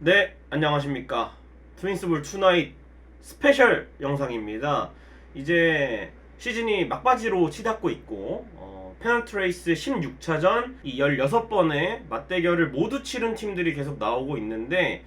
네, 안녕하십니까. 트윈스볼 투나잇 스페셜 영상입니다. 이제 시즌이 막바지로 치닫고 있고 페넌트레이스 16차전 이 16번의 맞대결을 모두 치른 팀들이 계속 나오고 있는데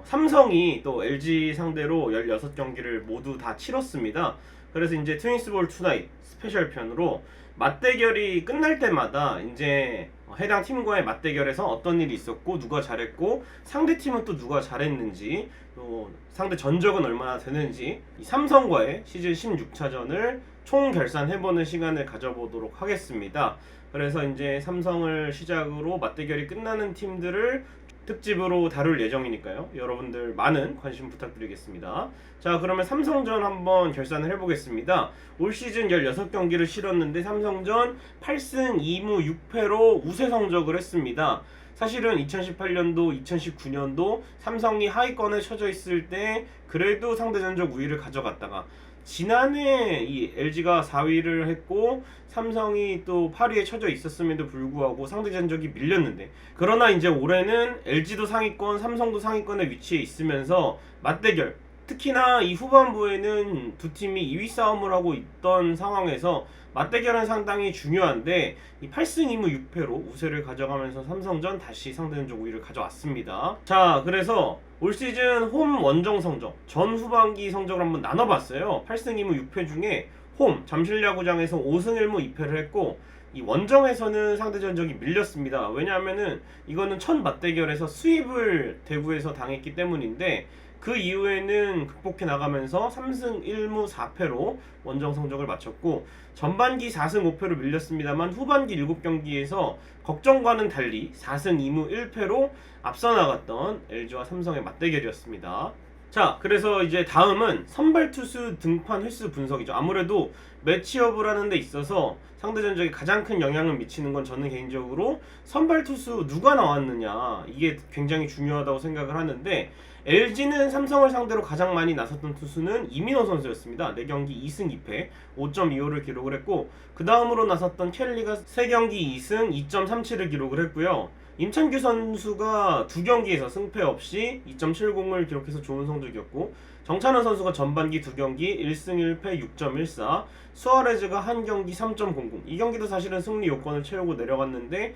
삼성이 또 LG 상대로 16경기를 모두 다 치렀습니다. 그래서 이제 트윈스볼 투나잇 스페셜 편으로 맞대결이 끝날 때마다 이제 해당 팀과의 맞대결에서 어떤 일이 있었고 누가 잘했고 상대 팀은 또 누가 잘했는지 또 상대 전적은 얼마나 되는지 이 삼성과의 시즌 16차전을 총 결산해보는 시간을 가져보도록 하겠습니다. 그래서 이제 삼성을 시작으로 맞대결이 끝나는 팀들을 특집으로 다룰 예정이니까요. 여러분들 많은 관심 부탁드리겠습니다. 자, 그러면 삼성전 한번 결산을 해보겠습니다. 올 시즌 16경기를 치렀는데 삼성전 8승 2무 6패로 우세 성적을 했습니다. 사실은 2018년도, 2019년도 삼성이 하위권에 처져 있을 때 그래도 상대 전적 우위를 가져갔다가 지난해 이 LG가 4위를 했고 삼성이 또 8위에 처져 있었음에도 불구하고 상대 전적이 밀렸는데, 그러나 이제 올해는 LG도 상위권, 삼성도 상위권에 위치해 있으면서 맞대결, 특히나 이 후반부에는 두 팀이 2위 싸움을 하고 있던 상황에서 맞대결은 상당히 중요한데 이 8승 2무 6패로 우세를 가져가면서 삼성전 다시 상대전적 우위를 가져왔습니다. 자, 그래서 올 시즌 홈 원정 성적, 전 후반기 성적을 한번 나눠봤어요. 8승 2무 6패 중에 홈 잠실야구장에서 5승 1무 2패를 했고 이 원정에서는 상대 전적이 밀렸습니다. 왜냐하면은 이거는 첫 맞대결에서 수입을 대구에서 당했기 때문인데 그 이후에는 극복해 나가면서 3승 1무 4패로 원정 성적을 마쳤고 전반기 4승 5패로 밀렸습니다만 후반기 7경기에서 걱정과는 달리 4승 2무 1패로 앞서 나갔던 LG와 삼성의 맞대결이었습니다. 자, 그래서 이제 다음은 선발 투수 등판 횟수 분석이죠. 아무래도 매치업을 하는 데 있어서 상대 전적에 가장 큰 영향을 미치는 건 저는 개인적으로 선발 투수 누가 나왔느냐, 이게 굉장히 중요하다고 생각을 하는데 LG는 삼성을 상대로 가장 많이 나섰던 투수는 이민호 선수였습니다. 4경기 2승 2패 5.25를 기록을 했고 그 다음으로 나섰던 켈리가 3경기 2승 2.37을 기록을 했고요. 임찬규 선수가 2경기에서 승패 없이 2.70을 기록해서 좋은 성적이었고 정찬원 선수가 전반기 2경기 1승 1패 6.14, 수아레즈가 1경기 3.00, 이 경기도 사실은 승리 요건을 채우고 내려갔는데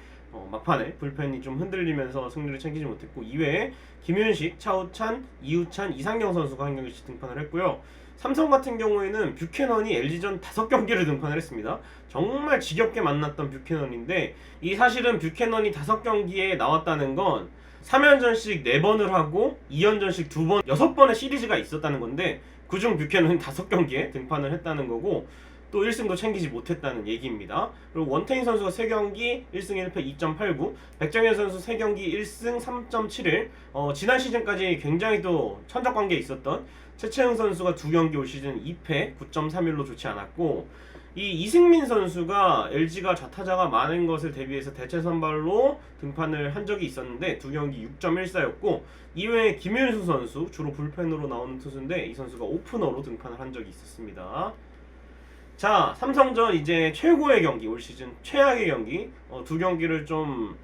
막판에 불펜이 좀 흔들리면서 승리를 챙기지 못했고 이외에 김윤식, 차우찬, 이우찬, 이상경 선수가 한 경기씩 등판을 했고요. 삼성 같은 경우에는 뷰캐넌이 LG전 5경기를 등판을 했습니다. 정말 지겹게 만났던 뷰캐넌인데 이 사실은 뷰캐넌이 5경기에 나왔다는 건 3연전씩 4번을 하고 2연전씩 2번, 6번의 시리즈가 있었다는 건데 그중 뷰캐넌이 5경기에 등판을 했다는 거고 또 1승도 챙기지 못했다는 얘기입니다. 그리고 원태인 선수가 3경기 1승 1패 2.89, 백정현 선수 3경기 1승 3.71, 지난 시즌까지 굉장히 또 천적관계에 있었던 최채흥 선수가 2경기 올 시즌 2패 9.31로 좋지 않았고 이 이승민 선수가 LG가 좌타자가 많은 것을 대비해서 대체 선발로 등판을 한 적이 있었는데 2경기 6.14였고 이외에 김윤수 선수, 주로 불펜으로 나오는 투수인데 이 선수가 오프너로 등판을 한 적이 있었습니다. 자, 삼성전 이제 최고의 경기, 올 시즌 최악의 경기 2경기를 좀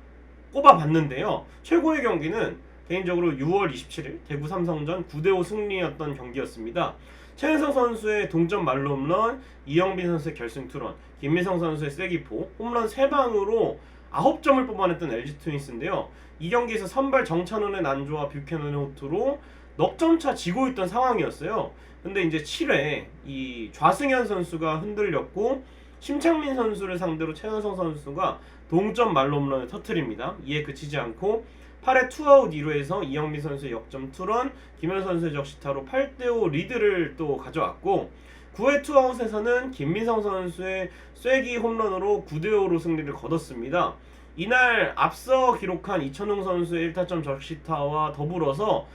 꼽아봤는데요. 최고의 경기는 개인적으로 6월 27일 대구 삼성전 9대5 승리였던 경기였습니다. 최은성 선수의 동점 말로 홈런, 이영빈 선수의 결승 투런, 김민성 선수의 쐐기포, 홈런 3방으로 9점을 뽑아냈던 LG 트윈스인데요. 이 경기에서 선발 정찬원의 난조와 뷰캐넌의 호투로 넉점차 지고 있던 상황이었어요. 근데 이제 7회 이 좌승현 선수가 흔들렸고 심창민 선수를 상대로 최은성 선수가 동점 말로 홈런을 터뜨립니다. 이에 그치지 않고 8회 투아웃 2루에서 이영민 선수의 역점 투런, 김현 선수의 적시타로 8대5 리드를 또 가져왔고 9회 투아웃에서는 김민성 선수의 쐐기 홈런으로 9대5로 승리를 거뒀습니다. 이날 앞서 기록한 이천웅 선수의 1타점 적시타와 더불어서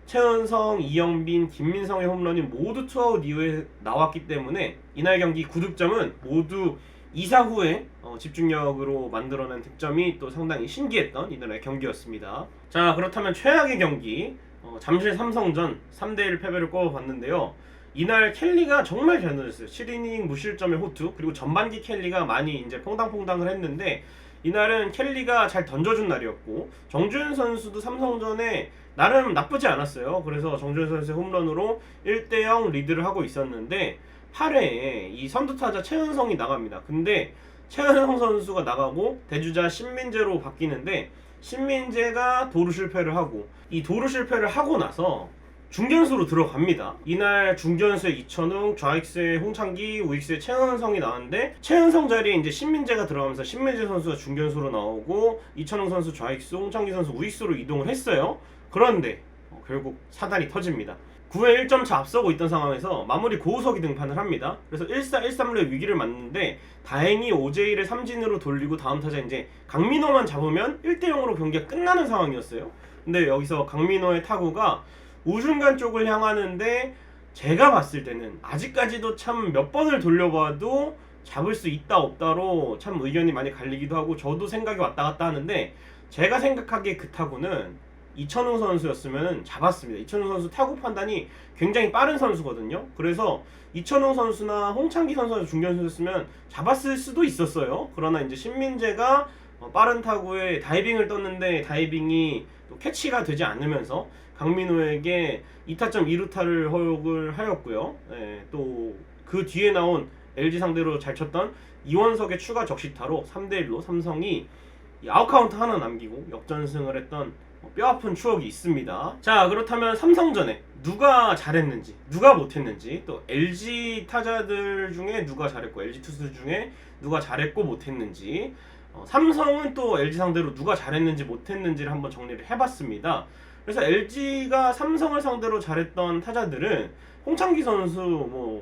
최은성, 이영빈, 김민성의 홈런이 모두 투아웃 이후에 나왔기 때문에 이날 경기 9득점은 모두 2사 후에 집중력으로 만들어낸 득점이 또 상당히 신기했던 이날의 경기였습니다. 자, 그렇다면 최악의 경기 잠실 삼성전 3대1 패배를 꼽아봤는데요. 이날 켈리가 정말 잘 던졌어요. 7이닝 무실점의 호투, 그리고 전반기 켈리가 많이 이제 퐁당퐁당을 했는데 이날은 켈리가 잘 던져준 날이었고 정주현 선수도 삼성전에 나름 나쁘지 않았어요. 그래서 정주현 선수의 홈런으로 1대0 리드를 하고 있었는데 8회에 이 선두타자 최은성이 나갑니다. 근데 최은성 선수가 나가고 대주자 신민재로 바뀌는데 신민재가 도루 실패를 하고 이 도루 실패를 하고 나서 중견수로 들어갑니다. 이날 중견수에 이천웅, 좌익수에 홍창기, 우익수에 최은성이 나왔는데 최은성 자리에 이제 신민재가 들어가면서 신민재 선수가 중견수로 나오고 이천웅 선수 좌익수, 홍창기 선수 우익수로 이동을 했어요. 그런데 결국 사단이 터집니다. 9회 1점 차 앞서고 있던 상황에서 마무리 고우석이 등판을 합니다. 그래서 1사 1삼루의 위기를 맞는데 다행히 오제이를 삼진으로 돌리고 다음 타자 이제 강민호만 잡으면 1대0으로 경기가 끝나는 상황이었어요. 근데 여기서 강민호의 타구가 우중간 쪽을 향하는데 제가 봤을 때는 아직까지도 참 몇 번을 돌려봐도 잡을 수 있다 없다로 참 의견이 많이 갈리기도 하고 저도 생각이 왔다 갔다 하는데 제가 생각하기에 그 타구는 이천웅 선수였으면 잡았습니다. 이천웅 선수 타구 판단이 굉장히 빠른 선수거든요. 그래서 이천웅 선수나 홍창기 선수가 중견수였으면 잡았을 수도 있었어요. 그러나 이제 신민재가 빠른 타구에 다이빙을 떴는데 다이빙이 또 캐치가 되지 않으면서 강민호에게 2타점 2루타를 허용을 하였고요. 네, 또 그 뒤에 나온 LG 상대로 잘 쳤던 이원석의 추가 적시타로 3대1로 삼성이 아웃카운트 하나 남기고 역전승을 했던 뼈아픈 추억이 있습니다. 자, 그렇다면 삼성전에 누가 잘했는지 누가 못했는지 또 LG 타자들 중에 누가 잘했고 LG 투수 중에 누가 잘했고 못했는지 삼성은 또 LG 상대로 누가 잘했는지 못했는지를 한번 정리를 해봤습니다. 그래서 LG가 삼성을 상대로 잘했던 타자들은 홍창기 선수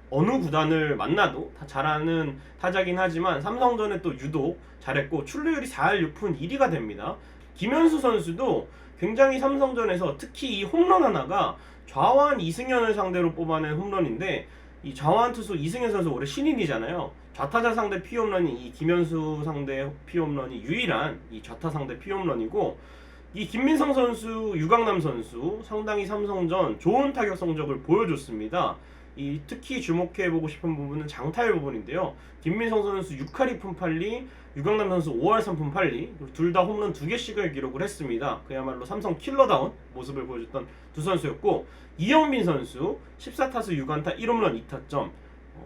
어느 구단을 만나도 다 잘하는 타자긴 하지만 삼성전에 또 유독 잘했고 출루율이 4할 6푼 1위가 됩니다. 김현수 선수도 굉장히 삼성전에서 특히 이 홈런 하나가 좌완 이승현을 상대로 뽑아낸 홈런인데 이 좌완 투수 이승현 선수 올해 신인이잖아요. 좌타자 상대 피홈런이 이 김현수 상대 피홈런이 유일한 이 좌타 상대 피홈런이고 이 김민성 선수, 유강남 선수 상당히 삼성전 좋은 타격 성적을 보여줬습니다. 이 특히 주목해보고 싶은 부분은 장타율 부분인데요. 김민성 선수 6할 2푼 8리, 유강남 선수 5할 3푼 8리 둘 다 홈런 2개씩을 기록을 했습니다. 그야말로 삼성 킬러다운 모습을 보여줬던 두 선수였고 이영빈 선수 14타수 6안타 1홈런 2타점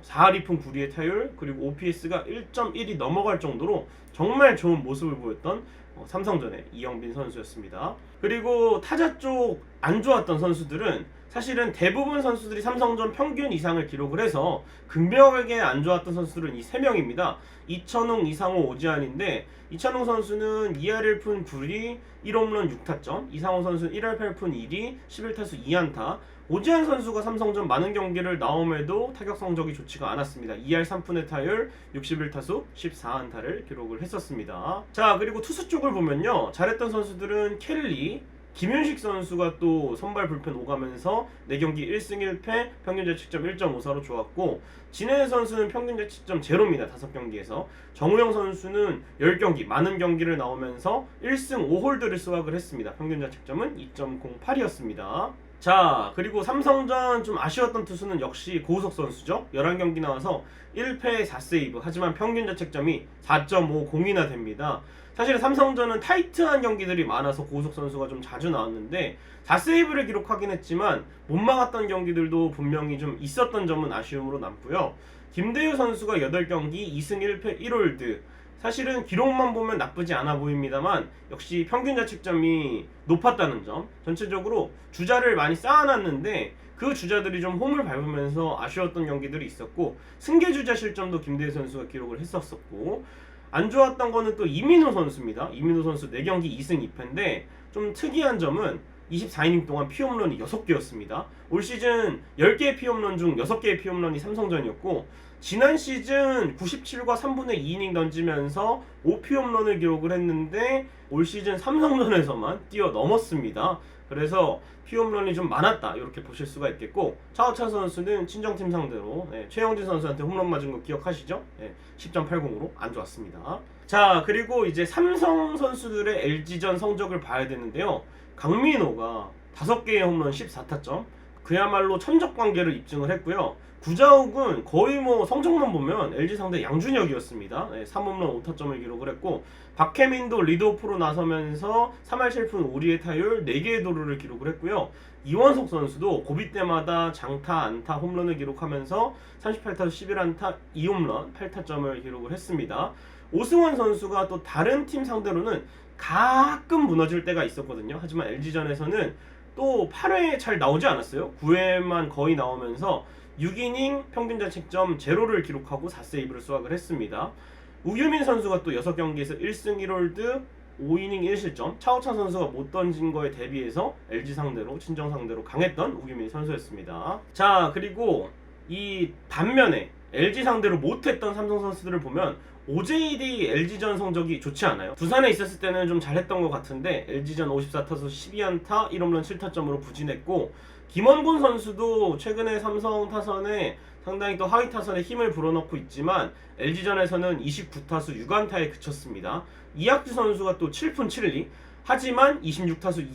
4할 2푼 9리의 타율 그리고 OPS가 1.1이 넘어갈 정도로 정말 좋은 모습을 보였던 삼성전의 이영빈 선수였습니다. 그리고 타자 쪽 안 좋았던 선수들은 사실은 대부분 선수들이 삼성전 평균 이상을 기록을 해서 극명하게 안 좋았던 선수들은 이 3명입니다. 이천웅, 이상호, 오지환인데 이천웅 선수는 2할 1푼 9리 1홈런 6타점, 이상호 선수는 1할 8푼 1리 11타수 2안타, 오지환 선수가 삼성전 많은 경기를 나옴에도 타격 성적이 좋지가 않았습니다. 2할 3푼의 타율 61타수 14안타를 기록을 했었습니다. 자, 그리고 투수 쪽을 보면요. 잘했던 선수들은 켈리, 김윤식 선수가 또 선발 불펜 오가면서 4경기 1승 1패 평균 자책점 1.54로 좋았고 진해 선수는 평균 자책점 제로입니다. 5경기에서 정우영 선수는 10경기 많은 경기를 나오면서 1승 5홀드를 수확을 했습니다. 평균 자책점은 2.08이었습니다. 자, 그리고 삼성전 좀 아쉬웠던 투수는 역시 고우석 선수죠. 11경기 나와서 1패 4세이브 하지만 평균 자책점이 4.50이나 됩니다. 사실 삼성전은 타이트한 경기들이 많아서 고우석 선수가 좀 자주 나왔는데 4세이브를 기록하긴 했지만 못 막았던 경기들도 분명히 좀 있었던 점은 아쉬움으로 남고요. 김대유 선수가 8경기 2승 1패 1홀드 사실은 기록만 보면 나쁘지 않아 보입니다만 역시 평균 자책점이 높았다는 점 전체적으로 주자를 많이 쌓아놨는데 그 주자들이 좀 홈을 밟으면서 아쉬웠던 경기들이 있었고 승계주자 실점도 김대유 선수가 기록을 했었고 안 좋았던 거는 또 이민호 선수입니다. 이민호 선수 4경기 2승 2패인데 좀 특이한 점은 24이닝 동안 피홈런이 6개였습니다. 올 시즌 10개의 피홈런 중 6개의 피홈런이 삼성전이었고 지난 시즌 97과 3분의 2이닝 던지면서 5피홈런을 기록을 했는데 올 시즌 삼성전에서만 뛰어넘었습니다. 그래서 피홈런이 좀 많았다 이렇게 보실 수가 있겠고 차우찬 선수는 친정팀 상대로 최영진 선수한테 홈런 맞은 거 기억하시죠? 10.80으로 안 좋았습니다. 자, 그리고 이제 삼성 선수들의 LG전 성적을 봐야 되는데요. 강민호가 5개의 홈런 14타점 그야말로 천적 관계를 입증을 했고요. 구자욱은 거의 뭐 성적만 보면 LG 상대 양준혁이었습니다. 3홈런 5타점을 기록을 했고, 박혜민도 리드오프로 나서면서 3할 7푼 5리의 타율 4개의 도루를 기록을 했고요. 이원석 선수도 고비 때마다 장타, 안타, 홈런을 기록하면서 38타수 11안타 2홈런 8타점을 기록을 했습니다. 오승환 선수가 또 다른 팀 상대로는 가끔 무너질 때가 있었거든요. 하지만 LG전에서는 또 8회에 잘 나오지 않았어요. 9회만 거의 나오면서 6이닝 평균 자책점 0를 기록하고 4세이브를 수확을 했습니다. 우규민 선수가 또 6경기에서 1승 1홀드 5이닝 1실점, 차우찬 선수가 못 던진 거에 대비해서 LG 상대로, 친정 상대로 강했던 우규민 선수였습니다. 자, 그리고 이 반면에 LG 상대로 못했던 삼성 선수들을 보면 OJD LG전 성적이 좋지 않아요. 두산에 있었을 때는 좀 잘했던 것 같은데 LG전 54타수 12안타 1홈런 7타점으로 부진했고, 김원곤 선수도 최근에 삼성 타선에 상당히 또 하위 타선에 힘을 불어넣고 있지만 LG전에서는 29타수 6안타에 그쳤습니다. 이학주 선수가 또 7푼 7리, 하지만 26타수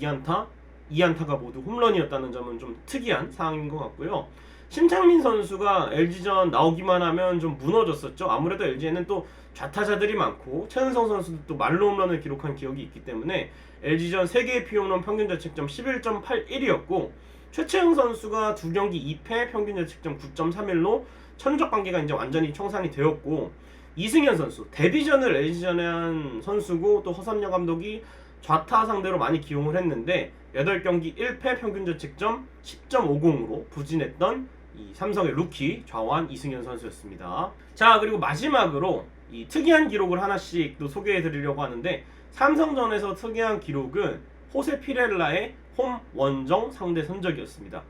2안타가 모두 홈런이었다는 점은 좀 특이한 상황인 것 같고요. 심창민 선수가 LG전 나오기만 하면 좀 무너졌었죠. 아무래도 LG에는 또 좌타자들이 많고 최은성 선수도 또 말로 홈런을 기록한 기억이 있기 때문에 LG전 3개의 피홈런 평균 자책점 11.81이었고, 최채흥 선수가 2경기 2패 평균 자책점 9.31로 천적 관계가 이제 완전히 청산이 되었고, 이승현 선수 데뷔전을 LG전에 한 선수고, 또 허삼영 감독이 좌타 상대로 많이 기용을 했는데 8경기 1패 평균 자책점 10.50으로 부진했던 이 삼성의 루키 좌완 이승현 선수였습니다. 자, 그리고 마지막으로 이 특이한 기록을 하나씩 또 소개해 드리려고 하는데, 삼성전에서 특이한 기록은 호세 피렐라의 홈 원정 상대 선적이었습니다.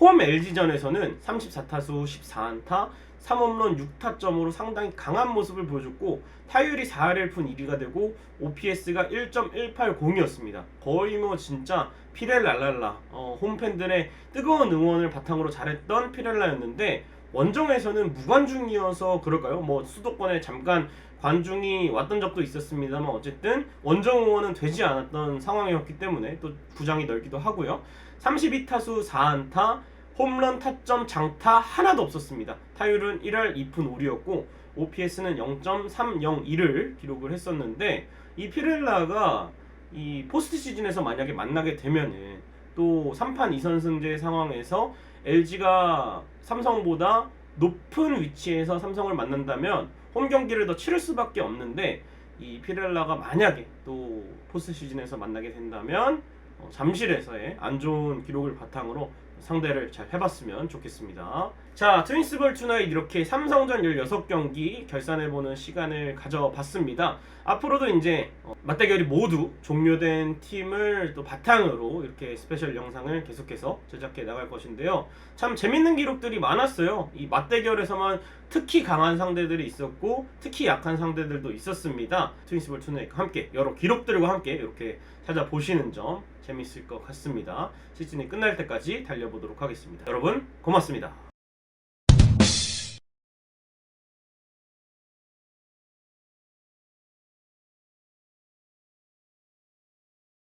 홈 LG전에서는 34타수 14안타 3홈런 6타점으로 상당히 강한 모습을 보여줬고, 타율이 4할 1푼 1위가 되고 OPS가 1.180이었습니다. 거의 뭐 진짜 피렐랄랄라, 홈팬들의 뜨거운 응원을 바탕으로 잘했던 피렐라였는데, 원정에서는 무관중이어서 그럴까요? 뭐 수도권에 잠깐 관중이 왔던 적도 있었습니다만 어쨌든 원정 응원은 되지 않았던 상황이었기 때문에 또 구장이 넓기도 하고요. 32타수 4안타, 홈런, 타점, 장타 하나도 없었습니다. 타율은 1할 2푼 5리였고 OPS는 0.302를 기록을 했었는데, 이 피렐라가 이 포스트 시즌에서 만약에 만나게 되면은 또 3판 2선승제 상황에서 LG가 삼성보다 높은 위치에서 삼성을 만난다면 홈 경기를 더 치를 수밖에 없는데, 이 피렐라가 만약에 또 포스트 시즌에서 만나게 된다면 잠실에서의 안 좋은 기록을 바탕으로 상대를 잘 해봤으면 좋겠습니다. 자, 트윈스볼 투나잇 이렇게 삼성전 16경기 결산해보는 시간을 가져봤습니다. 앞으로도 이제 맞대결이 모두 종료된 팀을 또 바탕으로 이렇게 스페셜 영상을 계속해서 제작해 나갈 것인데요. 참 재밌는 기록들이 많았어요. 이 맞대결에서만 특히 강한 상대들이 있었고 특히 약한 상대들도 있었습니다. 트윈스볼 투나잇과 함께 여러 기록들과 함께 이렇게 찾아보시는 점 재밌을 것 같습니다. 시즌이 끝날 때까지 달려보도록 하겠습니다. 여러분 고맙습니다.